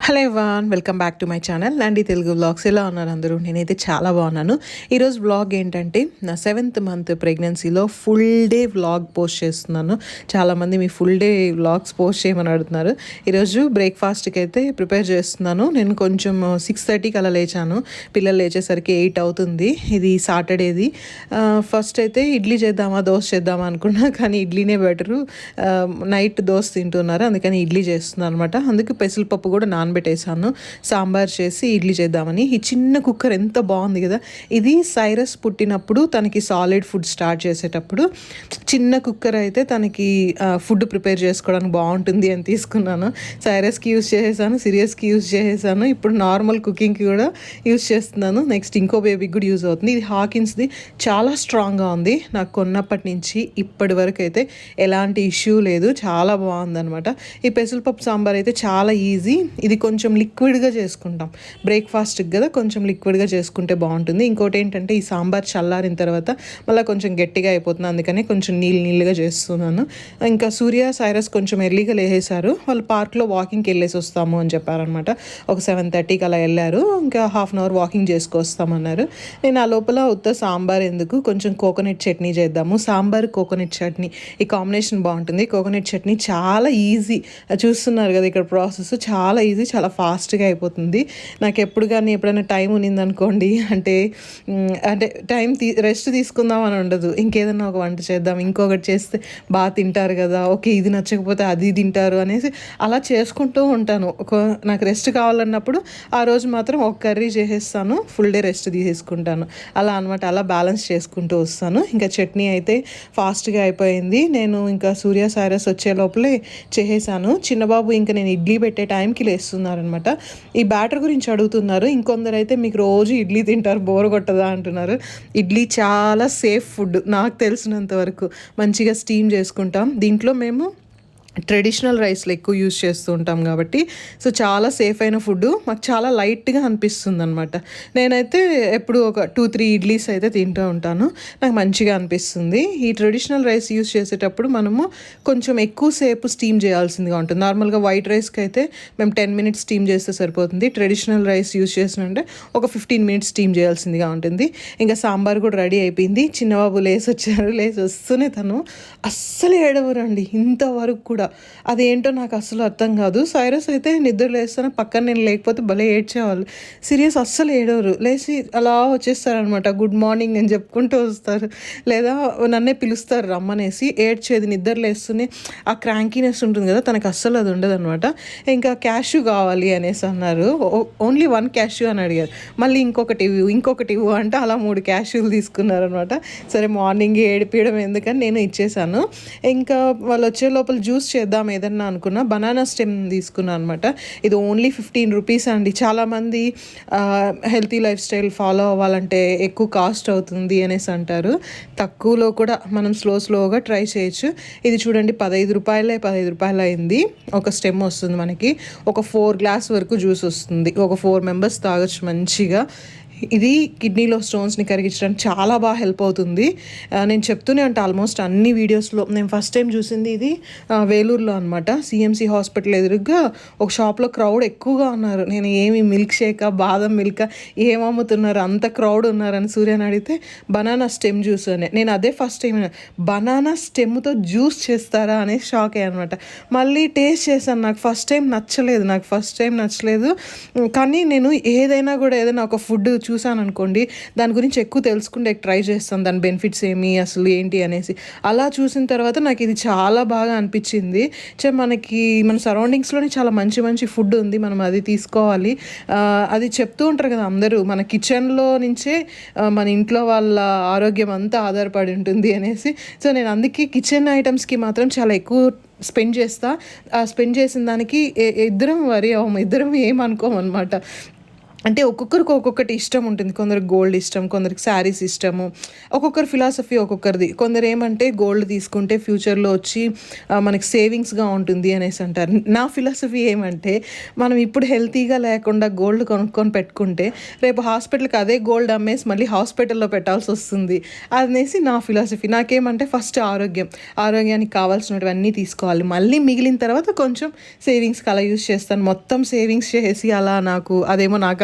Hello everyone, welcome back to my channel నండి Telugu vlogs. ఎలా ఉన్నారు అందరూ? నేనైతే చాలా బాగున్నాను. ఈరోజు వ్లాగ్ ఏంటంటే నా 7th మంత్ ప్రెగ్నెన్సీలో ఫుల్ డే వ్లాగ్ పోస్ట్ చేస్తున్నాను. చాలామంది మీ ఫుల్ డే వ్లాగ్స్ పోస్ట్ చేయమని అడుగుతున్నారు. ఈరోజు బ్రేక్ఫాస్ట్కి అయితే ప్రిపేర్ చేస్తున్నాను. నేను కొంచెం 6:30కి అలా లేచాను. పిల్లలు లేచేసరికి 8 అవుతుంది. ఇది సాటర్డేది. ఫస్ట్ అయితే ఇడ్లీ చేద్దామా దోశ చేద్దామా అనుకున్నా, కానీ ఇడ్లీనే బెటరు. నైట్ దోశ తింటున్నారు, అందుకని ఇడ్లీ చేస్తున్నాను అనమాట. అందుకే పెసరపప్పు కూడా నానబెట్టేసాను. సాంబార్ చేసి ఇడ్లీ చేద్దామని. ఈ చిన్న కుక్కర్ ఎంత బాగుంది కదా. ఇది సైరస్ పుట్టినప్పుడు తనకి సాలిడ్ ఫుడ్ స్టార్ట్ చేసేటప్పుడు చిన్న కుక్కర్ అయితే తనకి ఫుడ్ ప్రిపేర్ చేసుకోవడానికి బాగుంటుంది అని తీసుకున్నాను. సైరస్కి యూజ్ చేసేసాను, సిరియస్కి యూజ్ చేసేసాను, ఇప్పుడు నార్మల్ కుకింగ్కి కూడా యూజ్ చేస్తున్నాను. నెక్స్ట్ ఇంకో బేబీకి కూడా యూజ్ అవుతుంది. ఇది హాకిన్స్ది, చాలా స్ట్రాంగ్గా ఉంది. నాకు కొన్నప్పటి నుంచి ఇప్పటి వరకు అయితే ఎలాంటి ఇష్యూ లేదు, చాలా బాగుందనమాట. ఈ పెసరపప్పు సాంబార్ అయితే చాలా ఈజీ. ఇది కొంచెం లిక్విడ్గా చేసుకుంటాం బ్రేక్ఫాస్ట్కి కదా, కొంచెం లిక్విడ్గా చేసుకుంటే బాగుంటుంది. ఇంకోటి ఏంటంటే ఈ సాంబార్ చల్లారిన తర్వాత మళ్ళీ కొంచెం గట్టిగా అయిపోతుంది, అందుకని కొంచెం నీళ్ళుగా చేస్తున్నాను. ఇంకా సూర్య సైరస్ కొంచెం ఎర్లీగా లేసేశారు. వాళ్ళు పార్క్లో వాకింగ్కి వెళ్ళేసి వస్తాము అని చెప్పారనమాట. ఒక 7:30కి అలా వెళ్ళారు. ఇంకా హాఫ్ అన్ అవర్ వాకింగ్ చేసుకొస్తామన్నారు. నేను ఆ లోపల ఉత్త సాంబార్ ఎందుకు, కొంచెం కోకోనట్ చట్నీ చేద్దాము. సాంబార్ కోకోనట్ చట్నీ ఈ కాంబినేషన్ బాగుంటుంది. కోకోనట్ చట్నీ చాలా ఈజీ, చూస్తున్నారు కదా ఇక్కడ ప్రాసెస్ చాలా ఈజీ, చాలా ఫాస్ట్గా అయిపోతుంది. నాకు ఎప్పుడు కానీ ఎప్పుడైనా టైం ఉన్నిందనుకోండి, అంటే టైం రెస్ట్ తీసుకుందాం అని ఉండదు. ఇంకేదన్నా ఒక వంట చేద్దాం, ఇంకొకటి చేస్తే బాగా తింటారు కదా, ఓకే ఇది నచ్చకపోతే అది తింటారు అనేసి అలా చేసుకుంటూ ఉంటాను. నాకు రెస్ట్ కావాలన్నప్పుడు ఆ రోజు మాత్రం ఒక కర్రీ చేసేస్తాను, ఫుల్ డే రెస్ట్ తీసేసుకుంటాను. అలా అనమాట, అలా బ్యాలెన్స్ చేసుకుంటూ వస్తాను. ఇంకా చట్నీ అయితే ఫాస్ట్గా అయిపోయింది. నేను ఇంకా సూర్య సైరస్ వచ్చే లోపలే చేసేసాను. చిన్నబాబు ఇంకా నేను ఇడ్లీ పెట్టే టైంకి లేస్తున్నారనమాట. ఈ బ్యాటర్ గురించి అడుగుతున్నారు. ఇంకొందరు అయితే మీకు రోజు ఇడ్లీ తింటారు, బోర్ కొట్టదా అంటున్నారు. ఇడ్లీ చాలా సేఫ్ ఫుడ్ నాకు తెలిసినంత వరకు. మంచిగా స్టీమ్ చేసుకుంటాం. దీంట్లో మేము ట్రెడిషనల్ రైస్లో ఎక్కువ యూజ్ చేస్తూ ఉంటాం కాబట్టి సో చాలా సేఫ్ అయిన ఫుడ్, మాకు చాలా లైట్గా అనిపిస్తుంది అనమాట. నేనైతే ఎప్పుడు ఒక 2-3 ఇడ్లీస్ అయితే తింటూ ఉంటాను, నాకు మంచిగా అనిపిస్తుంది. ఈ ట్రెడిషనల్ రైస్ యూజ్ చేసేటప్పుడు మనము కొంచెం ఎక్కువసేపు స్టీమ్ చేయాల్సిందిగా ఉంటుంది. నార్మల్గా వైట్ రైస్కి అయితే మేము 10 minutes స్టీమ్ చేస్తే సరిపోతుంది. ట్రెడిషనల్ రైస్ యూజ్ చేసినంటే ఒక 15 minutes స్టీమ్ చేయాల్సిందిగా ఉంటుంది. ఇంకా సాంబార్ కూడా రెడీ అయిపోయింది. చిన్నబాబు లేసి వచ్చారు. లేసి వస్తూనే తను అస్సలు ఏడవరండి ఇంతవరకు కూడా. అదేంటో నాకు అస్సలు అర్థం కాదు. సైరస్ అయితే నిద్ర లేస్తాను, పక్కన నేను లేకపోతే భలే ఏడ్చేవాళ్ళు. సీరియస్ అస్సలు ఏడవరు, లేచి అలా వచ్చేస్తారనమాట. గుడ్ మార్నింగ్ అని చెప్పుకుంటూ వస్తారు, లేదా నన్నే పిలుస్తారు రమ్మనేసి. ఏడ్చేది నిద్ర లేస్తూనే ఆ క్రాంకీనెస్ ఉంటుంది కదా, తనకు అస్సలు అది ఉండదు అనమాట. ఇంకా క్యాష్యూ కావాలి అనేసి అన్నారు. ఓన్లీ 1 క్యాష్యూ అని అడిగారు. మళ్ళీ ఇంకొకటి ఇవ్వు అంటే అలా 3 క్యాష్యూలు తీసుకున్నారనమాట. సరే మార్నింగ్ ఏడిపించడం ఎందుకని నేను ఇచ్చేసాను. ఇంకా వాళ్ళు వచ్చే లోపల జ్యూస్ చేద్దాం ఏదన్నా అనుకున్నా, బనానా స్టెమ్ తీసుకున్నాను అనమాట. ఇది ఓన్లీ 15 రూపీస్ అండి. చాలామంది హెల్తీ లైఫ్ స్టైల్ ఫాలో అవ్వాలంటే ఎక్కువ కాస్ట్ అవుతుంది అనేసి అంటారు. తక్కువలో కూడా మనం స్లోగా ట్రై చేయొచ్చు. ఇది చూడండి 15 రూపాయలు అయింది. ఒక స్టెమ్ వస్తుంది మనకి. ఒక 4 గ్లాస్ వరకు జ్యూస్ వస్తుంది. ఒక 4 members తాగొచ్చు మంచిగా. ఇది కిడ్నీలో స్టోన్స్ని కరిగించడానికి చాలా బాగా హెల్ప్ అవుతుంది. నేను చెప్తూనే ఉంటాను ఆల్మోస్ట్ అన్ని వీడియోస్లో. నేను ఫస్ట్ టైం చూసింది ఇది వేలూరులో అనమాట. CMC హాస్పిటల్ ఎదురుగా ఒక షాప్లో క్రౌడ్ ఎక్కువగా ఉన్నారు. నేను ఏమి మిల్క్ షేక్, బాదం మిల్క్ ఏమమ్ముతున్నారు అంత క్రౌడ్ ఉన్నారని సూర్యని అడిగితే బనానా స్టెమ్ జ్యూస్ అని. నేను అదే ఫస్ట్ టైం బనానా స్టెమ్తో జ్యూస్ చేస్తారా అనేసి షాక్ అయ్యాను అనమాట. మళ్ళీ టేస్ట్ చేశాను, నాకు ఫస్ట్ టైం నచ్చలేదు. కానీ నేను ఏదైనా ఒక ఫుడ్ చూసాను అనుకోండి, దాని గురించి ఎక్కువ తెలుసుకుంటే ట్రై చేస్తాను, దాని బెనిఫిట్స్ ఏమి అసలు ఏంటి అనేసి. అలా చూసిన తర్వాత నాకు ఇది చాలా బాగా అనిపించింది. మనకి మన సరౌండింగ్స్లోనే చాలా మంచి ఫుడ్ ఉంది, మనం అది తీసుకోవాలి. అది చెప్తూ ఉంటారు కదా అందరూ, మన కిచెన్లో నుంచే మన ఇంట్లో వాళ్ళ ఆరోగ్యం అంతా ఆధారపడి ఉంటుంది అనేసి. సో నేను అందుకే కిచెన్ ఐటమ్స్కి మాత్రం చాలా ఎక్కువ స్పెండ్ చేసిన దానికి ఇద్దరం ఏమనుకోమన్నమాట. అంటే ఒక్కొక్కరికి ఒక్కొక్కటి ఇష్టం ఉంటుంది. కొందరికి గోల్డ్ ఇష్టం, కొందరికి శారీస్ ఇష్టము. ఒక్కొక్కరి ఫిలాసఫీ ఒక్కొక్కరిది. కొందరు ఏమంటే గోల్డ్ తీసుకుంటే ఫ్యూచర్‌లో వచ్చి మనకి సేవింగ్స్‌గా ఉంటుంది అనేసి అంటారు. నా ఫిలాసఫీ ఏమంటే మనం ఇప్పుడు హెల్తీగా లేకుండా గోల్డ్ కొనుక్కొని పెట్టుకుంటే రేపు హాస్పిటల్‌కి అదే గోల్డ్ అమ్మేసి మళ్ళీ హాస్పిటల్‌లో పెట్టాల్సొస్తుంది అనేసి నా ఫిలాసఫీ. నాకేమంటే ఫస్ట్ ఆరోగ్యానికి కావాల్సినటువన్నీ తీసుకోవాలి. మళ్ళీ మిగిలిన తర్వాత కొంచెం సేవింగ్స్‌కి అలా యూజ్ చేస్తాను. మొత్తం సేవింగ్స్ చేసి అలా నాకు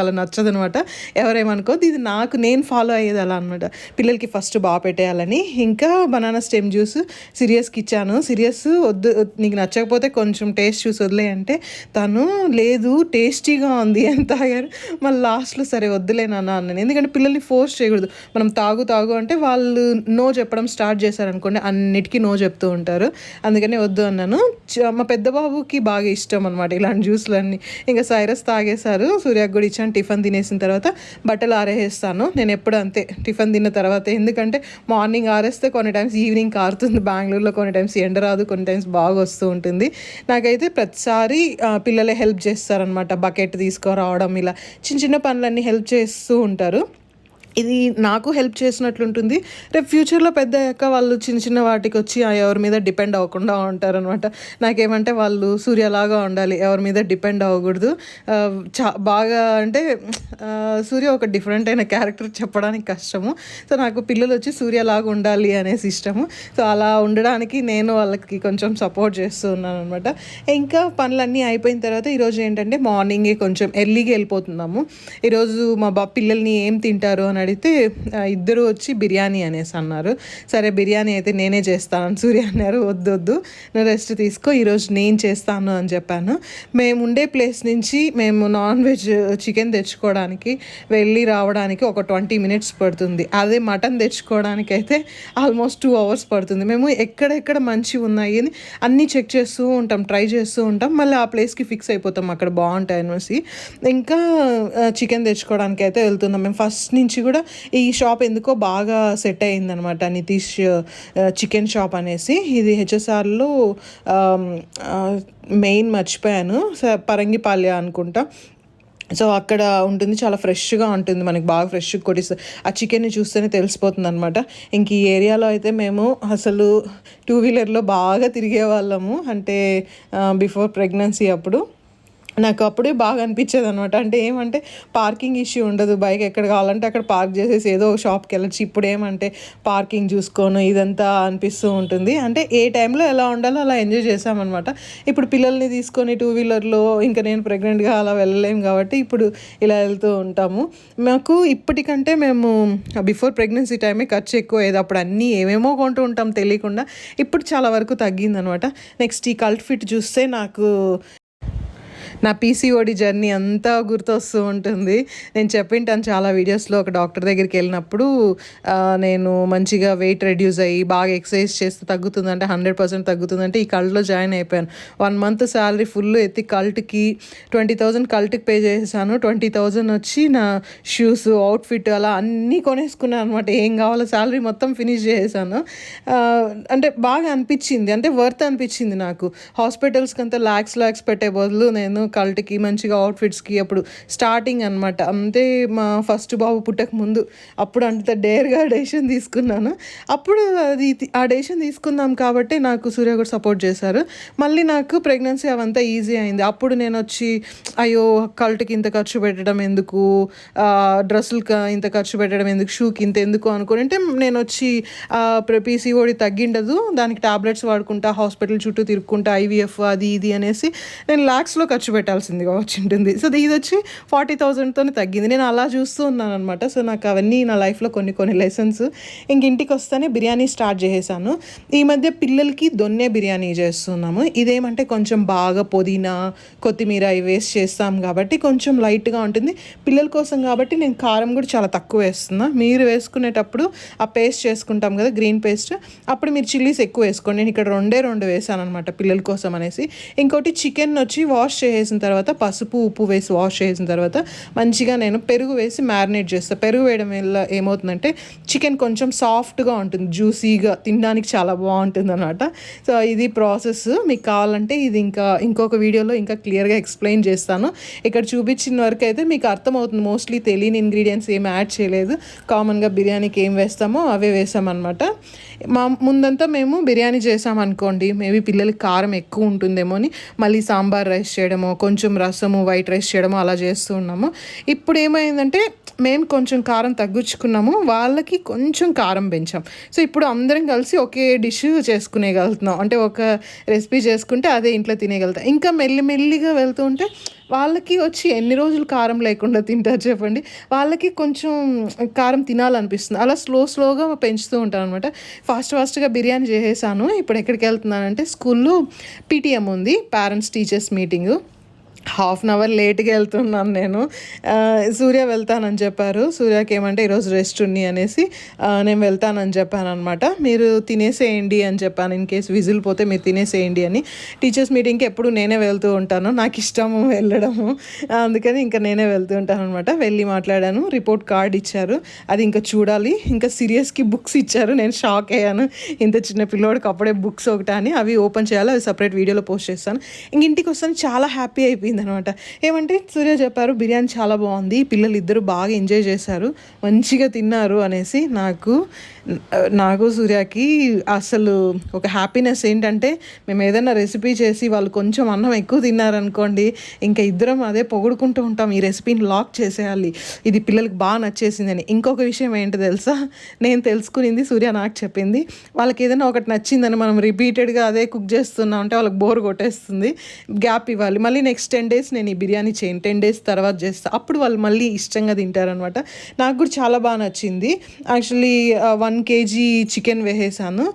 అలా నచ్చదనమాట. ఎవరేమనుకోద్దు. ఇది నేను ఫాలో అయ్యేది అలా అనమాట. పిల్లలకి ఫస్ట్ పెట్టేయాలని. ఇంకా బనానా స్టెమ్ జ్యూస్ సిరియస్‌కి ఇచ్చాను. సిరియస్ వద్దు, నీకు నచ్చకపోతే కొంచెం టేస్ట్ చూసి వదిలేయి అంటే తను లేదు టేస్టీగా ఉంది అని తాగారు. మళ్ళీ లాస్ట్‌లో సరే వద్దులే నాన్న అన్నాను. ఎందుకంటే పిల్లల్ని ఫోర్స్ చేయకూడదు. మనం తాగు అంటే వాళ్ళు నో చెప్పడం స్టార్ట్ చేశారనుకోండి అన్నిటికీ నో చెప్తూ ఉంటారు. అందుకని వద్దు అన్నాను. మా పెద్ద బాబుకి బాగా ఇష్టం అనమాట ఇలాంటి జ్యూస్‌లన్నీ. ఇంకా సైరస్ తాగేశారు. సూర్యకి కూడా ఇచ్చాను. టిఫిన్ తినేసిన తర్వాత బట్టలు ఆరేస్తాను. నేను ఎప్పుడు అంతే టిఫిన్ తిన్న తర్వాత. ఎందుకంటే మార్నింగ్ ఆరేస్తే కొన్ని టైమ్స్ ఈవినింగ్ కారుతుంది. బెంగళూరులో కొన్ని టైమ్స్ ఎండ రాదు, కొన్ని టైమ్స్ బాగా వస్తూ ఉంటుంది. నాకైతే ప్రతిసారి పిల్లలే హెల్ప్ చేస్తారనమాట. బకెట్ తీసుకురావడం ఇలా చిన్న చిన్న పనులన్నీ హెల్ప్ చేస్తూ ఉంటారు. ఇది నాకు హెల్ప్ చేసినట్లుంటుంది. రేపు ఫ్యూచర్‌లో పెద్దయ్యాక వాళ్ళు చిన్న చిన్న వాటికి వచ్చి ఎవరి మీద డిపెండ్ అవ్వకుండా ఉంటారనమాట. నాకేమంటే వాళ్ళు సూర్యలాగా ఉండాలి, ఎవరి మీద డిపెండ్ అవ్వకూడదు. బాగా అంటే సూర్య ఒక డిఫరెంట్ అయిన క్యారెక్టర్ చెప్పడానికి కష్టము. సో నాకు పిల్లలు వచ్చి సూర్యలాగా ఉండాలి అనేసి ఇష్టము. సో అలా ఉండడానికి నేను వాళ్ళకి కొంచెం సపోర్ట్ చేస్తూ ఉన్నాను అనమాట. ఇంకా పనులన్నీ అయిపోయిన తర్వాత ఈరోజు ఏంటంటే మార్నింగే కొంచెం ఎర్లీగా వెళ్ళిపోతున్నాము. ఈరోజు మా పిల్లల్ని ఏం తింటారు అని అడిగితే ఇద్దరు వచ్చి బిర్యానీ అనేసి అన్నారు. సరే బిర్యానీ అయితే నేనే చేస్తాను. సూర్య అన్నారు వద్దు నువ్వు రెస్ట్ తీసుకో, ఈరోజు నేను చేస్తాను అని చెప్పాను. మేము ఉండే ప్లేస్ నుంచి మేము నాన్ వెజ్ చికెన్ తెచ్చుకోవడానికి వెళ్ళి రావడానికి ఒక 20 minutes పడుతుంది. అదే మటన్ తెచ్చుకోవడానికి అయితే ఆల్మోస్ట్ 2 hours పడుతుంది. మేము ఎక్కడెక్కడ మంచివి ఉన్నాయి అని అన్నీ చెక్ చేస్తూ ఉంటాం, ట్రై చేస్తూ ఉంటాం. మళ్ళీ ఆ ప్లేస్కి ఫిక్స్ అయిపోతాం అక్కడ బాగుంటాయి అనేసి. ఇంకా చికెన్ తెచ్చుకోవడానికి అయితే వెళ్తున్నాం. మేము ఫస్ట్ నుంచి కూడా ఈ షాప్ ఎందుకో బాగా సెట్ అయ్యిందనమాట. నితీష్ చికెన్ షాప్ అనేసి. ఇది హెచ్ఎస్ఆర్లో మెయిన్ మర్చిపోయాను, పరంగిపాల్య అనుకుంటా. సో అక్కడ ఉంటుంది, చాలా ఫ్రెష్గా ఉంటుంది, మనకి బాగా ఫ్రెష్గా కొట్టిస్తుంది. ఆ చికెన్ని చూస్తేనే తెలిసిపోతుంది అనమాట. ఇంక ఈ ఏరియాలో అయితే మేము అసలు 2-wheelerలో బాగా తిరిగే వాళ్ళము. అంటే బిఫోర్ ప్రెగ్నెన్సీ అప్పుడు నాకు అప్పుడే బాగా అనిపించేది అనమాట. అంటే ఏమంటే పార్కింగ్ ఇష్యూ ఉండదు, బైక్ ఎక్కడ కావాలంటే అక్కడ పార్క్ చేసేసి ఏదో ఒక షాప్కి వెళ్ళచ్చు. ఇప్పుడు ఏమంటే పార్కింగ్ చూసుకోను ఇదంతా అనిపిస్తూ ఉంటుంది. అంటే ఏ టైంలో ఎలా ఉండాలో అలా ఎంజాయ్ చేసామన్నమాట. ఇప్పుడు పిల్లల్ని తీసుకొని 2-wheelerలో ఇంకా నేను ప్రెగ్నెంట్గా అలా వెళ్ళలేము కాబట్టి ఇప్పుడు ఇలా వెళ్తూ ఉంటాము. మాకు ఇప్పటికంటే మేము బిఫోర్ ప్రెగ్నెన్సీ టైమే ఖర్చు ఎక్కువ అయ్యేది. అప్పుడు అన్నీ ఏమేమో కొంటూ ఉంటాం తెలియకుండా. ఇప్పుడు చాలా వరకు తగ్గిందనమాట. నెక్స్ట్ ఈ కల్ట్ ఫిట్ చూస్తే నాకు నా పీసీఓడి జర్నీ అంతా గుర్తొస్తూ ఉంటుంది. నేను చెప్పింటాను చాలా వీడియోస్లో. ఒక డాక్టర్ దగ్గరికి వెళ్ళినప్పుడు నేను మంచిగా వెయిట్ రెడ్యూస్ అయ్యి బాగా ఎక్సర్సైజ్ చేస్తే తగ్గుతుందంటే 100% తగ్గుతుందంటే ఈ కల్ట్లో జాయిన్ అయిపోయాను. 1 month శాలరీ ఫుల్ ఎత్తి కల్ట్కి 20,000 కల్ట్కి పే చేశాను. 20,000 వచ్చి నా షూస్, అవుట్ఫిట్ అలా అన్నీ కొనేసుకున్నాను అనమాట. ఏం కావాలో శాలరీ మొత్తం ఫినిష్ చేసేసాను. అంటే బాగా అనిపించింది, అంటే వర్త్ అనిపించింది నాకు. హాస్పిటల్స్కి అంతా ల్యాక్స్ పెట్టే బదులు నేను కల్ట్కి మంచిగా అవుట్ఫిట్స్కి అప్పుడు స్టార్టింగ్ అనమాట. అంతే మా ఫస్ట్ బాబు పుట్టక ముందు అప్పుడు అంత డేర్గా డెసిషన్ తీసుకున్నాను. అప్పుడు అది ఆ డెసిషన్ తీసుకుందాం కాబట్టి నాకు సూర్య కూడా సపోర్ట్ చేశారు. మళ్ళీ నాకు ప్రెగ్నెన్సీ అవంతా ఈజీ అయింది. అప్పుడు నేను వచ్చి అయ్యో కల్ట్కి ఇంత ఖర్చు పెట్టడం ఎందుకు, డ్రెస్సులకి ఇంత ఖర్చు పెట్టడం ఎందుకు, షూకి ఇంత ఎందుకు అనుకుని అంటే నేను వచ్చి పీసీఓడి తగ్గిండదు, దానికి టాబ్లెట్స్ వాడుకుంటా, హాస్పిటల్ చుట్టూ తిరుక్కుంటా, ఐవీఎఫ్ అది ఇది అనేసి నేను ల్యాక్స్లో ఖర్చు పెట్టాల్సిందిగా వచ్చి ఉంటుంది. సో ఇది వచ్చి 40,000తో తగ్గింది. నేను అలా చూస్తూ ఉన్నాను అనమాట. సో నాకు అవన్నీ నా లైఫ్లో కొన్ని లెసన్స్. ఇంటికి వస్తేనే బిర్యానీ స్టార్ట్ చేసేసాను. ఈ మధ్య పిల్లలకి దొన్నే బిర్యానీ చేస్తున్నాము. ఇదేమంటే కొంచెం బాగా పుదీనా, కొత్తిమీర ఇవి వేసి చేస్తాం కాబట్టి కొంచెం లైట్గా ఉంటుంది. పిల్లల కోసం కాబట్టి నేను కారం కూడా చాలా తక్కువ వేస్తున్నా. మీరు వేసుకునేటప్పుడు ఆ పేస్ట్ చేసుకుంటాం కదా, గ్రీన్ పేస్ట్, అప్పుడు మీరు చిల్లీస్ ఎక్కువ వేసుకోండి. నేను ఇక్కడ 2 వేసాను అనమాట పిల్లల కోసం అనేసి. ఇంకోటి చికెన్ వచ్చి వాష్ చేసిన తర్వాత పసుపు ఉప్పు వేసి వాష్ చేసిన తర్వాత మంచిగా నేను పెరుగు వేసి మ్యారినేట్ చేస్తాను. పెరుగు వేయడం వల్ల ఏమవుతుందంటే చికెన్ కొంచెం సాఫ్ట్గా ఉంటుంది, జ్యూసీగా, తినడానికి చాలా బాగుంటుంది అనమాట. సో ఇది ప్రాసెస్. మీకు కావాలంటే ఇది ఇంకొక వీడియోలో ఇంకా క్లియర్గా ఎక్స్ప్లెయిన్ చేస్తాను. ఇక్కడ చూపించిన వరకు అయితే మీకు అర్థమవుతుంది. మోస్ట్లీ తెలియని ఇంగ్రీడియంట్స్ ఏం యాడ్ చేయలేదు. కామన్గా బిర్యానీకి ఏం వేస్తామో అవే వేసామన్నమాట. ముందంతా మేము బిర్యానీ చేసామనుకోండి, మేబీ పిల్లలకి కారం ఎక్కువ ఉంటుందేమో అని మళ్ళీ సాంబార్ రైస్ చేయడమో, కొంచెం రసము, వైట్ రైస్ చేయడమో అలా చేస్తూ ఉన్నాము. ఇప్పుడు ఏమైందంటే మేము కొంచెం కారం తగ్గించుకున్నాము, వాళ్ళకి కొంచెం కారం పెంచాం. సో ఇప్పుడు అందరం కలిసి ఒకే డిష్ చేసుకునేగలుగుతున్నాం. అంటే ఒక రెసిపీ చేసుకుంటే అదే ఇంట్లో తినేయగలుగుతాం. ఇంకా మెల్లిమెల్లిగా వెళ్తూ ఉంటే వాళ్ళకి వచ్చి ఎన్ని రోజులు కారం లేకుండా తింటారు చెప్పండి. వాళ్ళకి కొంచెం కారం తినాలనిపిస్తుంది. అలా స్లోగా పెంచుతూ ఉంటాను అనమాట. ఫాస్ట్గా బిర్యానీ చేసేసాను. ఇప్పుడు ఎక్కడికి వెళ్తున్నానంటే స్కూల్లో పీటీఎం ఉంది, పేరెంట్స్ టీచర్స్ మీటింగు. 1/2 అవర్ లేట్గా వెళ్తున్నాను నేను. సూర్య వెళ్తానని చెప్పారు. సూర్యకి ఏమంటే ఈరోజు రెస్ట్ ఉంది అనేసి నేను వెళ్తానని చెప్పాను అనమాట. మీరు తినేసేయండి అని చెప్పాను, ఇన్ కేస్ విజిల్ పోతే మీరు తినేసేయండి అని. టీచర్స్ మీటింగ్కి ఎప్పుడు నేనే వెళ్తూ ఉంటాను, నాకు ఇష్టము వెళ్ళడము, అందుకని ఇంకా నేనే వెళ్తూ ఉంటాను అనమాట. వెళ్ళి మాట్లాడాను, రిపోర్ట్ కార్డ్ ఇచ్చారు, అది ఇంకా చూడాలి. ఇంకా సీరియస్కి బుక్స్ ఇచ్చారు, నేను షాక్ అయ్యాను. ఇంత చిన్న పిల్లోడికి అప్పుడే బుక్స్ ఒకటి అని. అవి ఓపెన్ చేయాలి, అవి సపరేట్ వీడియోలో పోస్ట్ చేస్తాను. ఇంక ఇంటికి వస్తాను చాలా హ్యాపీ అయిపోయింది అనమాట. ఏమంటే సూర్య చెప్పారు బిర్యానీ చాలా బాగుంది, పిల్లలు ఇద్దరు బాగా ఎంజాయ్ చేశారు, మంచిగా తిన్నారు అనేసి. నాకు సూర్యకి అసలు ఒక హ్యాపీనెస్ ఏంటంటే, మేము ఏదైనా రెసిపీ చేసి వాళ్ళు కొంచెం అన్నం ఎక్కువ తిన్నారనుకోండి, ఇంకా ఇద్దరం అదే పొగుడుకుంటూ ఉంటాం, ఈ రెసిపీని లాక్ చేసేయాలి, ఇది పిల్లలకి బాగా నచ్చేసిందని. ఇంకొక విషయం ఏంటో తెలుసా, నేను తెలుసుకునింది సూర్య నాకు చెప్పింది. వాళ్ళకి ఏదైనా ఒకటి నచ్చిందని మనం రిపీటెడ్గా అదే కుక్ చేస్తున్నాం అంటే వాళ్ళకి బోర్ కొట్టేస్తుంది. గ్యాప్ ఇవ్వాలి. మళ్ళీ నెక్స్ట్ 10 days నేను ఈ బిర్యానీ చేయను, 10 days తర్వాత చేస్తాను, అప్పుడు వాళ్ళు మళ్ళీ ఇష్టంగా తింటారనమాట. నాకు కూడా చాలా బాగా నచ్చింది. యాక్చువల్లీ 1 kg చికెన్ వేసేసాను,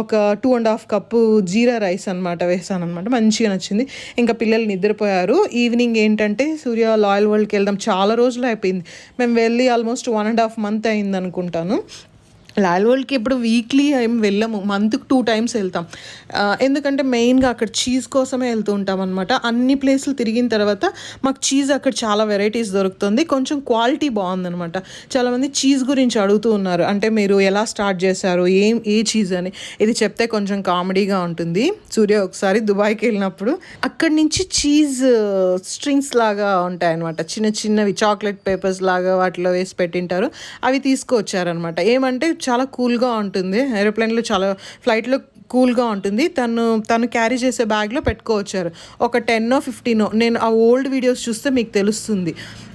ఒక 2.5 కప్పు జీరా రైస్ అనమాట వేసాను అనమాట. మంచిగా నచ్చింది. ఇంకా పిల్లలు నిద్రపోయారు. ఈవినింగ్ ఏంటంటే సూర్య లాయల్ వరల్డ్కి వెళ్దాం, చాలా రోజులు అయిపోయింది మేము వెళ్ళి, ఆల్మోస్ట్ 1.5 month అయింది అనుకుంటాను. లాయల్ వరల్డ్కి ఇప్పుడు వీక్లీ ఏం వెళ్ళము, మంత్కి 2 times వెళ్తాం. ఎందుకంటే మెయిన్గా అక్కడ చీజ్ కోసమే వెళ్తూ ఉంటాం అనమాట. అన్ని ప్లేసులు తిరిగిన తర్వాత మాకు చీజ్ అక్కడ చాలా వెరైటీస్ దొరుకుతుంది, కొంచెం క్వాలిటీ బాగుందనమాట. చాలామంది చీజ్ గురించి అడుగుతూ ఉన్నారు, అంటే మీరు ఎలా స్టార్ట్ చేశారు, ఏ చీజ్ అని. ఇది చెప్తే కొంచెం కామెడీగా ఉంటుంది. సూర్య ఒకసారి దుబాయ్కి వెళ్ళినప్పుడు అక్కడి నుంచి చీజ్ స్ట్రింగ్స్ లాగా ఉంటాయన్నమాట, చిన్నవి చాక్లెట్ పేపర్స్ లాగా వాటిలో వేసి పెట్టింటారు, అవి తీసుకువచ్చారనమాట. ఏమంటే చాలా కూల్గా ఉంటుంది, ఏరోప్లేన్లో చాలా ఫ్లైట్లో కూల్గా ఉంటుంది. తను క్యారీ చేసే బ్యాగ్లో పెట్టుకోవచ్చారు. ఒక 10-15, నేను ఆ ఓల్డ్ వీడియోస్ చూస్తే మీకు తెలుస్తుంది.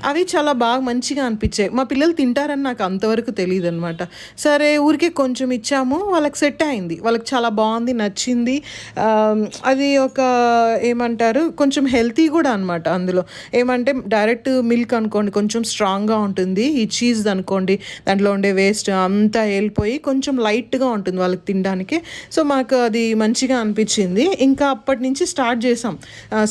అవి చాలా బాగా మంచిగా అనిపించాయి. మా పిల్లలు తింటారని నాకు అంతవరకు తెలియదు అనమాట. సరే ఊరికే కొంచెం ఇచ్చాము, వాళ్ళకి సెట్ అయింది, వాళ్ళకి చాలా బాగుంది, నచ్చింది. అది ఒక ఏమంటారు కొంచెం హెల్తీ కూడా అనమాట. అందులో ఏమంటే డైరెక్ట్ మిల్క్ అనుకోండి కొంచెం స్ట్రాంగ్గా ఉంటుంది, ఈ చీజ్ అనుకోండి దాంట్లో ఉండే వేస్ట్ అంతా వెళ్ళిపోయి కొంచెం లైట్గా ఉంటుంది వాళ్ళకి తినడానికి. సో మాకు అది మంచిగా అనిపించింది. ఇంకా అప్పటి నుంచి స్టార్ట్ చేసాం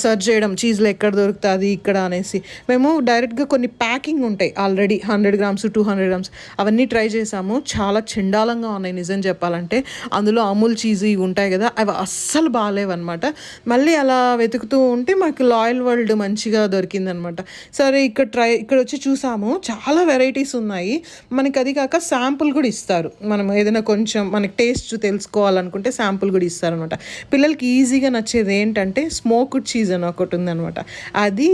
సర్చ్ చేయడం, చీజ్లో ఎక్కడ దొరుకుతుంది ఇక్కడ అనేసి. మేము డైరెక్ట్గా కొన్ని ప్యాకింగ్ ఉంటాయి ఆల్రెడీ 100 grams 200 grams అవన్నీ ట్రై చేసాము, చాలా చండాలంగా ఉన్నాయి నిజం చెప్పాలంటే. అందులో అమూల్ చీజ్ ఇవి ఉంటాయి కదా, అవి అస్సలు బాగాలేవన్నమాట. మళ్ళీ అలా వెతుకుతూ ఉంటే మాకు లాయల్ వరల్డ్ మంచిగా దొరికిందనమాట. సరే ఇక్కడ వచ్చి చూసాము, చాలా వెరైటీస్ ఉన్నాయి. మనకి అది కాక శాంపుల్ కూడా ఇస్తారు, మనం ఏదైనా కొంచెం మనకి టేస్ట్ తెలుసుకోవాలనుకుంటే శాంపుల్ కూడా ఇస్తారనమాట. పిల్లలకి ఈజీగా నచ్చేది ఏంటంటే స్మోక్డ్ చీజ్ అని ఒకటి ఉందనమాట, అది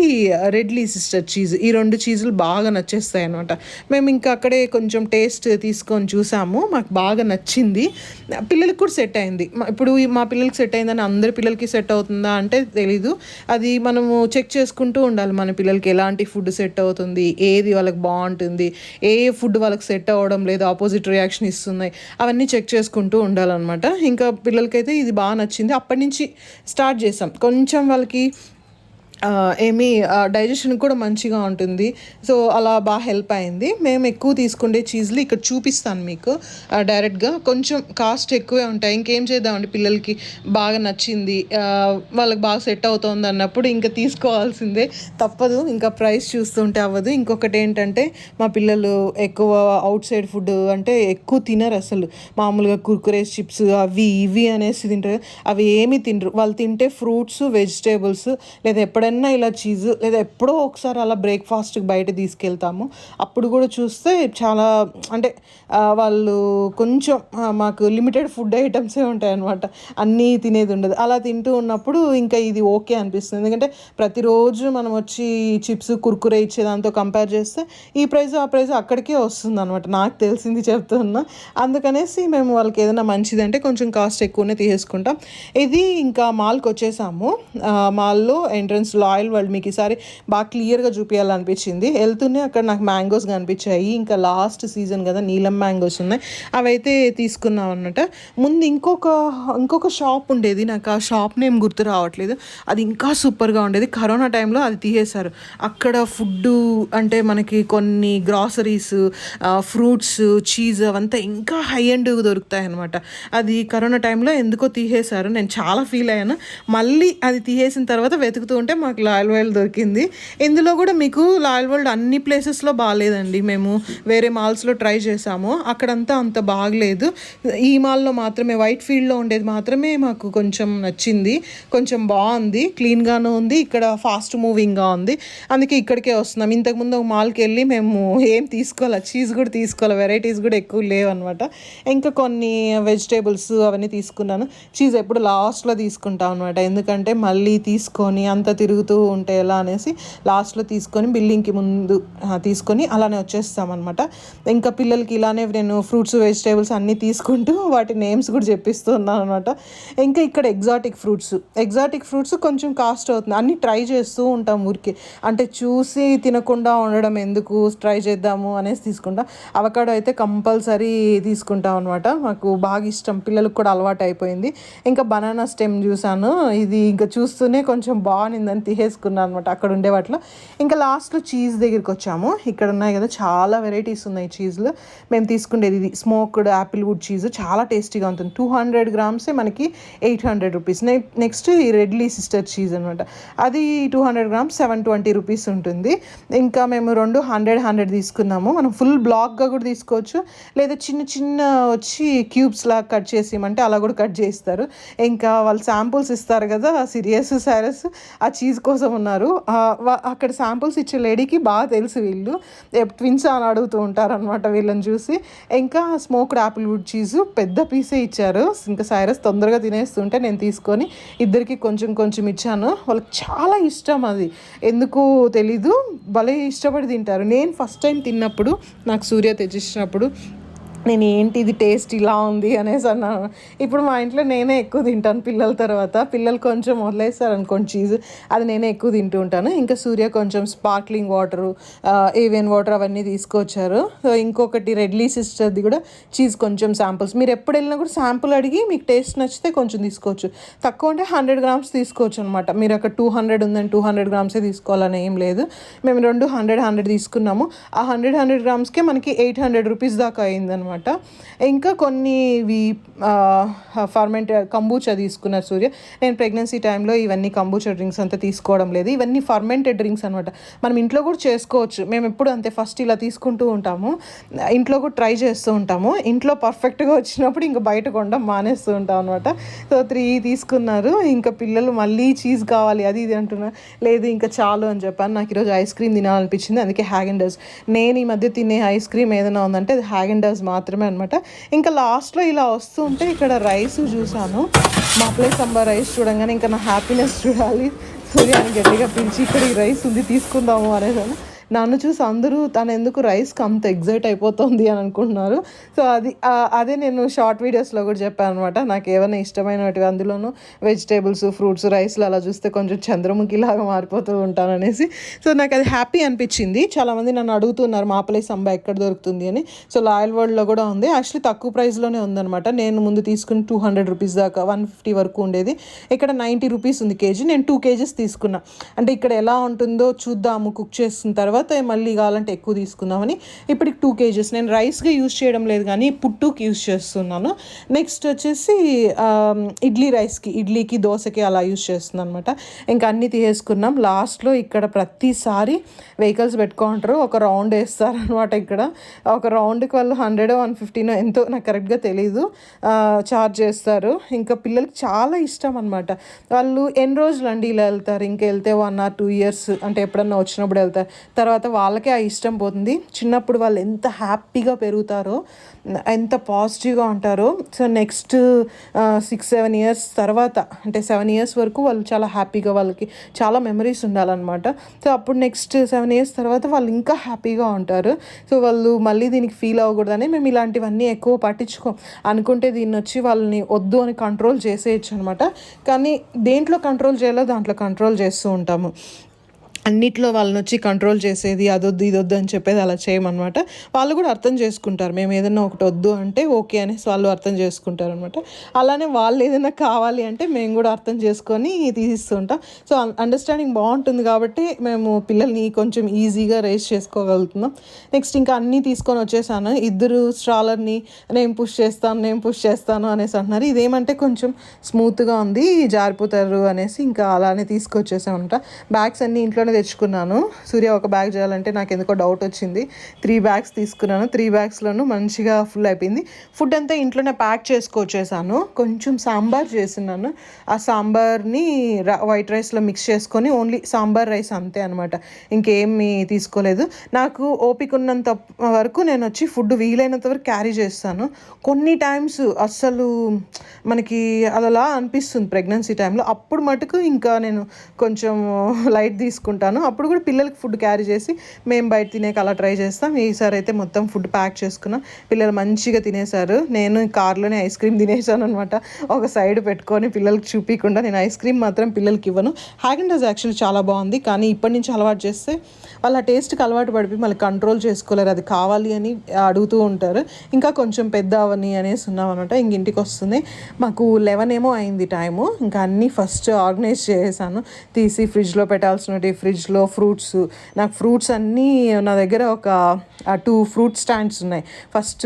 రెడ్ లీసెస్టర్ చీజ్. ఈ 2 చీజులు బాగా నచ్చేస్తాయి అనమాట. మేము ఇంకా అక్కడే కొంచెం టేస్ట్ తీసుకొని చూసాము, మాకు బాగా నచ్చింది. పిల్లలకి కూడా సెట్ అయింది. ఇప్పుడు మా పిల్లలకి సెట్ అయిందని అందరి పిల్లలకి సెట్ అవుతుందా అంటే తెలీదు. అది మనము చెక్ చేసుకుంటూ ఉండాలి, మన పిల్లలకి ఎలాంటి ఫుడ్ సెట్ అవుతుంది, ఏది వాళ్ళకి బాగుంటుంది, ఏ ఫుడ్ వాళ్ళకి సెట్ అవ్వడం లేదు, ఆపోజిట్ రియాక్షన్ ఇస్తున్నాయి, అవన్నీ చెక్ చేసుకుంటూ ఉండాలన్నమాట. ఇంకా పిల్లలకైతే ఇది బాగా నచ్చింది. అప్పటి నుంచి స్టార్ట్ చేసాం. కొంచెం వాళ్ళకి డైజెషన్ కూడా మంచిగా ఉంటుంది. సో అలా బాగా హెల్ప్ అయింది. మేము ఎక్కువ తీసుకుండే చీజ్లు ఇక్కడ చూపిస్తాను మీకు డైరెక్ట్గా. కొంచెం కాస్ట్ ఎక్కువే ఉంటాయి, ఇంకేం చేద్దామండి, పిల్లలకి బాగా నచ్చింది, వాళ్ళకి బాగా సెట్ అవుతుంది అన్నప్పుడు ఇంకా తీసుకోవాల్సిందే, తప్పదు, ఇంకా ప్రైస్ చూస్తుంటే అవ్వదు. ఇంకొకటి ఏంటంటే మా పిల్లలు ఎక్కువ అవుట్ సైడ్ ఫుడ్ అంటే ఎక్కువ తినరు అసలు. మామూలుగా కుర్కురే చిప్స్ అవి ఇవి అనేసి తింటారు, అవి ఏమీ తినరు. వాళ్ళు తింటే ఫ్రూట్స్ వెజిటేబుల్స్ లేదా ఎప్పుడైనా ఎప్పుడన్నా ఇలా చీజ్ లేదా ఎప్పుడో ఒకసారి అలా బ్రేక్ఫాస్ట్కి బయట తీసుకెళ్తాము. అప్పుడు కూడా చూస్తే చాలా అంటే వాళ్ళు కొంచెం మాకు లిమిటెడ్ ఫుడ్ ఐటమ్సే ఉంటాయి అన్నమాట. అన్నీ తినేది ఉండదు. అలా తింటూ ఉన్నప్పుడు ఇంకా ఇది ఓకే అనిపిస్తుంది. ఎందుకంటే ప్రతిరోజు మనం వచ్చి చిప్స్ కుర్కురే ఇచ్చే దాంతో కంపేర్ చేస్తే ఈ ప్రైస్ ఆ ప్రైస్ అక్కడికే వస్తుంది అనమాట. నాకు తెలిసింది చెప్తున్నా. అందుకనేసి మేము వాళ్ళకి ఏదైనా మంచిదంటే కొంచెం కాస్ట్ ఎక్కువనే తీసేసుకుంటాం. ఇది ఇంకా మాల్కి వచ్చేసాము. మాల్లో ఎంట్రన్స్లో ఆయిల్ వరల్డ్ మీకు ఈసారి బాగా క్లియర్గా చూపించాలనిపించింది. వెళ్తూనే అక్కడ నాకు మ్యాంగోస్ కనిపించాయి. ఇంకా లాస్ట్ సీజన్ కదా, నీలం మ్యాంగోస్ ఉన్నాయి. అవైతే తీసుకున్నాం అన్నమాట. ముందు ఇంకొక షాప్ ఉండేది, నాకు ఆ షాప్ నేమ్ గుర్తు రావట్లేదు. అది ఇంకా సూపర్గా ఉండేది. కరోనా టైంలో అది తీసేశారు. అక్కడ ఫుడ్ అంటే మనకి కొన్ని గ్రాసరీస్, ఫ్రూట్స్, చీజ్ అవంతా ఇంకా హై అండ్ దొరుకుతాయి అనమాట. అది కరోనా టైంలో ఎందుకో తీసేశారు. నేను చాలా ఫీల్ అయ్యాను. మళ్ళీ అది తీసేసిన తర్వాత వెతుకుతూ ఉంటే మాకు లాయల్ వరల్డ్ దొరికింది. ఇందులో కూడా మీకు లాయల్ వరల్డ్ అన్ని ప్లేసెస్లో బాగాలేదండి. మేము వేరే మాల్స్లో ట్రై చేసాము, అక్కడంతా అంత బాగలేదు. ఈ మాల్లో మాత్రమే, వైట్ ఫీల్డ్లో ఉండేది మాత్రమే మాకు కొంచెం నచ్చింది. కొంచెం బాగుంది, క్లీన్గానే ఉంది, ఇక్కడ ఫాస్ట్ మూవింగ్గా ఉంది. అందుకే ఇక్కడికే వస్తున్నాం. ఇంతకుముందు ఒక మాల్కి వెళ్ళి మేము ఏం తీసుకోవాలి, చీజ్ కూడా తీసుకోవాలి, వెరైటీస్ కూడా ఎక్కువ లేవన్నమాట. ఇంకా కొన్ని వెజిటేబుల్స్ అవన్నీ తీసుకున్నాను. చీజ్ ఎప్పుడు లాస్ట్లో తీసుకుంటాం అనమాట. ఎందుకంటే మళ్ళీ తీసుకొని అంత తిరుగుతూ ఉంటే ఎలా అనేసి లాస్ట్లో తీసుకొని బిల్లింగ్కి ముందు తీసుకొని అలానే వచ్చేస్తామన్నమాట. ఇంకా పిల్లలకి ఇలానే నేను ఫ్రూట్స్ వెజిటేబుల్స్ అన్నీ తీసుకుంటూ వాటి నేమ్స్ కూడా చెప్పిస్తున్నాను అనమాట. ఇంకా ఇక్కడ ఎగ్జాటిక్ ఫ్రూట్స్ కొంచెం కాస్ట్ అవుతుంది. అన్నీ ట్రై చేస్తూ ఉంటాం ఊరికి. అంటే చూసి తినకుండా ఉండడం ఎందుకు, ట్రై చేద్దాము అనేసి తీసుకుంటాం. అవకాడో అయితే కంపల్సరీ తీసుకుంటాం అనమాట. మాకు బాగా ఇష్టం, పిల్లలకు కూడా అలవాటు అయిపోయింది. ఇంకా బనానా స్టెమ్ చూసాను, ఇది ఇంకా చూస్తూనే కొంచెం బాగుందని తీసేసుకున్నాను అనమాట అక్కడ ఉండే వాటిలో. ఇంకా లాస్ట్లో చీజ్ దగ్గరికి వచ్చాము. ఇక్కడ ఉన్నాయి కదా, చాలా వెరైటీస్ ఉన్నాయి చీజ్లో. మేము తీసుకునేది ఇది స్మోక్డ్ యాపిల్ వుడ్ చీజ్, చాలా టేస్టీగా ఉంటుంది. 200 గ్రామ్సే మనకి 800 రూపీస్. నెక్స్ట్ ఈ రెడ్లీ సిస్టర్ చీజ్ అనమాట, అది 200 గ్రామ్స్ 720 రూపీస్ ఉంటుంది. ఇంకా మేము 100 తీసుకున్నాము. మనం ఫుల్ బ్లాక్గా కూడా తీసుకోవచ్చు, లేదా చిన్న చిన్న వచ్చి క్యూబ్స్ లాగా కట్ చేసి ఇవ్వమంటే అలా కూడా కట్ చేస్తారు. ఇంకా వాళ్ళు శాంపుల్స్ ఇస్తారు కదా, సిరియస్ సైరస్ ఆ చీజ్ కోసం ఉన్నారు. అక్కడ శాంపుల్స్ ఇచ్చే లేడీకి బాగా తెలుసు, వీళ్ళు ట్విన్స్ అని అడుగుతూ ఉంటారు అనమాట వీళ్ళని చూసి. ఇంకా స్మోక్డ్ యాపిల్ వుడ్ చీజు పెద్ద పీసే ఇచ్చారు. ఇంకా సైరస్ తొందరగా తినేస్తుంటే నేను తీసుకొని ఇద్దరికి కొంచెం కొంచెం ఇచ్చాను. వాళ్ళకి చాలా ఇష్టం, అది ఎందుకు తెలీదు, భలే ఇష్టపడి తింటారు. నేను ఫస్ట్ టైం తిన్నప్పుడు, నాకు సూర్య తెచ్చిచ్చినప్పుడు నేను ఏంటి ఇది టేస్ట్ ఇలా ఉంది అనేసి అన్నాను. ఇప్పుడు మా ఇంట్లో నేనే ఎక్కువ తింటాను పిల్లల తర్వాత. పిల్లలు కొంచెం వదిలేస్తారు అనుకోండి చీజ్, అది నేనే ఎక్కువ తింటూ ఉంటాను. ఇంకా సూర్య కొంచెం స్పార్క్లింగ్ వాటరు, ఏవియన్ వాటర్ అవన్నీ తీసుకొచ్చారు. సో ఇంకొకటి రెడ్లీ సిస్టర్ది కూడా చీజ్ కొంచెం శాంపుల్స్. మీరు ఎప్పుడు వెళ్ళినా కూడా శాంపుల్ అడిగి మీకు టేస్ట్ నచ్చితే కొంచెం తీసుకోవచ్చు. తక్కువ అంటే 100 గ్రామ్స్ తీసుకోవచ్చు అనమాట. మీరు అక్కడ 200 ఉందని 200 గ్రామ్సే తీసుకోవాలని ఏం లేదు. మేము 100 తీసుకున్నాము. ఆ 100 గ్రామ్స్కే మనకి 800 రూపీస్ దాకా అయిందనమాట. ఇంకా కొన్ని ఇవి ఫర్మెంటెడ్ కంబూచా తీసుకున్నారు సూర్య. నేను ప్రెగ్నెన్సీ టైంలో ఇవన్నీ కంబూచా డ్రింక్స్ అంతా తీసుకోవడం లేదు. ఇవన్నీ ఫర్మెంటెడ్ డ్రింక్స్ అనమాట. మనం ఇంట్లో కూడా చేసుకోవచ్చు. మేము ఎప్పుడు అంతే, ఫస్ట్ ఇలా తీసుకుంటూ ఉంటాము, ఇంట్లో కూడా ట్రై చేస్తూ ఉంటాము. ఇంట్లో పర్ఫెక్ట్గా వచ్చినప్పుడు ఇంకా బయట కొనడం మానేస్తూ ఉంటాం అనమాట. సో 3 తీసుకున్నారు. ఇంకా పిల్లలు మళ్ళీ చీజ్ కావాలి అది ఇది అంటున్నారు. లేదు ఇంకా చాలు అని చెప్పాను. నాకు ఈరోజు ఐస్ క్రీమ్ తినాలనిపించింది, అందుకే హ్యాగెండర్స్. నేను ఈ మధ్య తినే ఐస్ క్రీమ్ ఏదైనా ఉందంటే అది హ్యాగెండర్స్ మాత్రమే అనమాట. ఇంకా లాస్ట్లో ఇలా వస్తూ ఉంటే ఇక్కడ రైస్ చూసాను, మాప్లే సాంబార్ రైస్ చూడంగానే ఇంకా నా హ్యాపీనెస్ చూడాలి. సూర్యాన్ని గట్టిగా పిలిచి ఇక్కడ ఈ రైస్ ఉంది తీసుకుందాము అనేసాను. నన్ను చూసి అందరూ తను ఎందుకు రైస్కి అంత ఎగ్జైట్ అయిపోతుంది అని అనుకుంటున్నారు. సో అదే నేను షార్ట్ వీడియోస్లో కూడా చెప్పాను అనమాట. నాకు ఏమైనా ఇష్టమైనవి, అందులోనూ వెజిటేబుల్స్, ఫ్రూట్స్, రైస్లు అలా చూస్తే కొంచెం చంద్రముఖిలాగా మారిపోతూ ఉంటాను అనేసి. సో నాకు అది హ్యాపీ అనిపించింది. చాలామంది నన్ను అడుగుతున్నారు మాప్లే సంబా ఎక్కడ దొరుకుతుంది అని. సో లాయల్ వరల్డ్లో కూడా ఉంది. యాక్చువల్లీ తక్కువ ప్రైస్లోనే ఉందన్నమాట. నేను ముందు తీసుకుని 200 రూపీస్ దాకా 150 వరకు ఉండేది. ఇక్కడ 90 రూపీస్ ఉంది కేజీ. నేను 2 కేజీస్ తీసుకున్నా. అంటే ఇక్కడ ఎలా ఉంటుందో చూద్దాము కుక్ చేసిన తర్వాత తర్వాత మళ్ళీ కావాలంటే ఎక్కువ తీసుకుందామని ఇప్పటికి 2 kgs నేను రైస్గా యూజ్ చేయడం లేదు, కానీ పుట్టుకి యూజ్ చేస్తున్నాను. నెక్స్ట్ వచ్చేసి ఇడ్లీ రైస్కి, ఇడ్లీకి, దోశకి అలా యూజ్ చేస్తున్నాను అనమాట. ఇంకా అన్నీ తీసేసుకున్నాం. లాస్ట్లో ఇక్కడ ప్రతిసారి వెహికల్స్ పెట్టుకుంటారు, ఒక రౌండ్ వేస్తారనమాట. ఇక్కడ ఒక రౌండ్కి వాళ్ళు 100-150 ఎంతో నాకు కరెక్ట్గా తెలీదు ఛార్జ్ చేస్తారు. ఇంకా పిల్లలకి చాలా ఇష్టం అనమాట. వాళ్ళు ఎన్ని రోజులు అండి ఇలా వెళ్తారు, ఇంకా వెళ్తే 1 or 2 years అంటే ఎప్పుడన్నా వచ్చినప్పుడు వెళ్తారు. తర్వాత వాళ్ళకే ఆ ఇష్టం పోతుంది. చిన్నప్పుడు వాళ్ళు ఎంత హ్యాపీగా పెరుగుతారో, ఎంత పాజిటివ్గా ఉంటారో. సో నెక్స్ట్ 6-7 years తర్వాత, అంటే 7 years వరకు వాళ్ళు చాలా హ్యాపీగా, వాళ్ళకి చాలా మెమరీస్ ఉండాలన్నమాట. సో అప్పుడు నెక్స్ట్ 7 years తర్వాత వాళ్ళు ఇంకా హ్యాపీగా ఉంటారు. సో వాళ్ళు మళ్ళీ దీనికి ఫీల్ అవ్వకూడదని మేము ఇలాంటివన్నీ ఎక్కువ పట్టించుకోం. అనుకుంటే దీన్ని వచ్చి వాళ్ళని వద్దు అని కంట్రోల్ చేసేయచ్చు అనమాట. కానీ దేంట్లో కంట్రోల్ చేయాలో దాంట్లో కంట్రోల్ చేస్తూ ఉంటాము. అన్నిట్లో వాళ్ళని వచ్చి కంట్రోల్ చేసేది అదొద్దు ఇదొద్దు అని చెప్పేది అలా చేయమన్నమాట. వాళ్ళు కూడా అర్థం చేసుకుంటారు. మేము ఏదైనా ఒకటి వద్దు అంటే ఓకే అనేసి వాళ్ళు అర్థం చేసుకుంటారు అనమాట. అలానే వాళ్ళు ఏదైనా కావాలి అంటే మేము కూడా అర్థం చేసుకొని తీసిస్తూ ఉంటాం. సో అండర్స్టాండింగ్ బాగుంటుంది కాబట్టి మేము పిల్లల్ని కొంచెం ఈజీగా రేస్ చేసుకోగలుగుతున్నాం. నెక్స్ట్ ఇంకా అన్నీ తీసుకొని వచ్చేసాను. ఇద్దరు స్ట్రాలర్ని నేను పుష్ చేస్తాను అనేసి అంటున్నారు. ఇదేమంటే కొంచెం స్మూత్గా ఉంది, జారిపోతారు అనేసి ఇంకా అలానే తీసుకొచ్చేసామంట. బ్యాగ్స్ అన్నీ ఇంట్లోనే తెచ్చుకున్నాను. సూర్య ఒక బ్యాగ్ చేయాలంటే నాకు ఎందుకో డౌట్ వచ్చింది. 3 bags తీసుకున్నాను. 3 bagsలోనూ మంచిగా ఫుల్ అయిపోయింది. ఫుడ్ అంతా ఇంట్లోనే ప్యాక్ చేసుకొచ్చేసాను. కొంచెం సాంబార్ చేస్తున్నాను. ఆ సాంబార్ని వైట్ రైస్లో మిక్స్ చేసుకొని ఓన్లీ సాంబార్ రైస్ అంతే అనమాట. ఇంకేమీ తీసుకోలేదు. నాకు ఓపిక ఉన్నంత వరకు నేను వచ్చి ఫుడ్ వీలైనంత వరకు క్యారీ చేస్తాను. కొన్ని టైమ్స్ అస్సలు మనకి అలా అనిపిస్తుంది ప్రెగ్నెన్సీ టైంలో, అప్పుడు మటుకు ఇంకా నేను కొంచెం లైట్ తీసుకుంటాను. అప్పుడు కూడా పిల్లలకి ఫుడ్ క్యారీ చేసి మేము బయట తినేకి అలా ట్రై చేస్తాం. ఈసారి అయితే మొత్తం ఫుడ్ ప్యాక్ చేసుకున్నాం. పిల్లలు మంచిగా తినేశారు. నేను కార్లోనే ఐస్ క్రీమ్ తినేసాను అనమాట. ఒక సైడ్ పెట్టుకొని పిల్లలకి చూపించకుండా. నేను ఐస్ క్రీమ్ మాత్రం పిల్లలకి ఇవ్వను. హ్యాగెన్డాజ్ యాక్చువల్లీ చాలా బాగుంది, కానీ ఇప్పటి నుంచి అలవాటు చేస్తే వాళ్ళ టేస్ట్కి అలవాటు పడిపోయి మళ్ళీ కంట్రోల్ చేసుకోలేరు. అది కావాలి అని అడుగుతూ ఉంటారు. ఇంకా కొంచెం పెద్ద అవని అనేసి ఉన్నాం అనమాట. ఇంక ఇంటికి వస్తుంది. మాకు 11 ఏమో అయింది టైము. ఇంకా అన్నీ ఫస్ట్ ఆర్గనైజ్ చేసాను. తీసి ఫ్రిడ్జ్లో పెట్టాల్సినవి, ఫ్రిడ్జ్లో ఫ్రూట్స్, నాకు ఫ్రూట్స్ అన్నీ నా దగ్గర ఒక 2 ఫ్రూట్ స్టాండ్స్ ఉన్నాయి. ఫస్ట్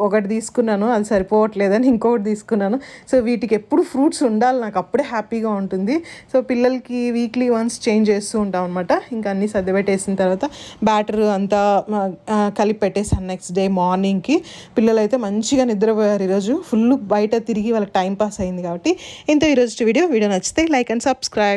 ఒకటి తీసుకున్నాను, అది సరిపోవట్లేదని ఇంకొకటి తీసుకున్నాను. సో వీటికి ఎప్పుడు ఫ్రూట్స్ ఉండాలి, నాకు అప్పుడే హ్యాపీగా ఉంటుంది. సో పిల్లలకి వీక్లీ వన్స్ చేంజ్ చేస్తూ ఉంటాం అనమాట. ఇంకా అన్నీ సర్ది పెట్టేసిన తర్వాత బ్యాటర్ అంతా కలిపి పెట్టేసాను. నెక్స్ట్ డే మార్నింగ్కి పిల్లలు అయితే మంచిగా నిద్రపోయారు. ఈరోజు ఫుల్ బయట తిరిగి వాళ్ళకి టైం పాస్ అయింది కాబట్టి. ఇంత ఈరోజు వీడియో నచ్చితే లైక్ అండ్ సబ్స్క్రైబ్.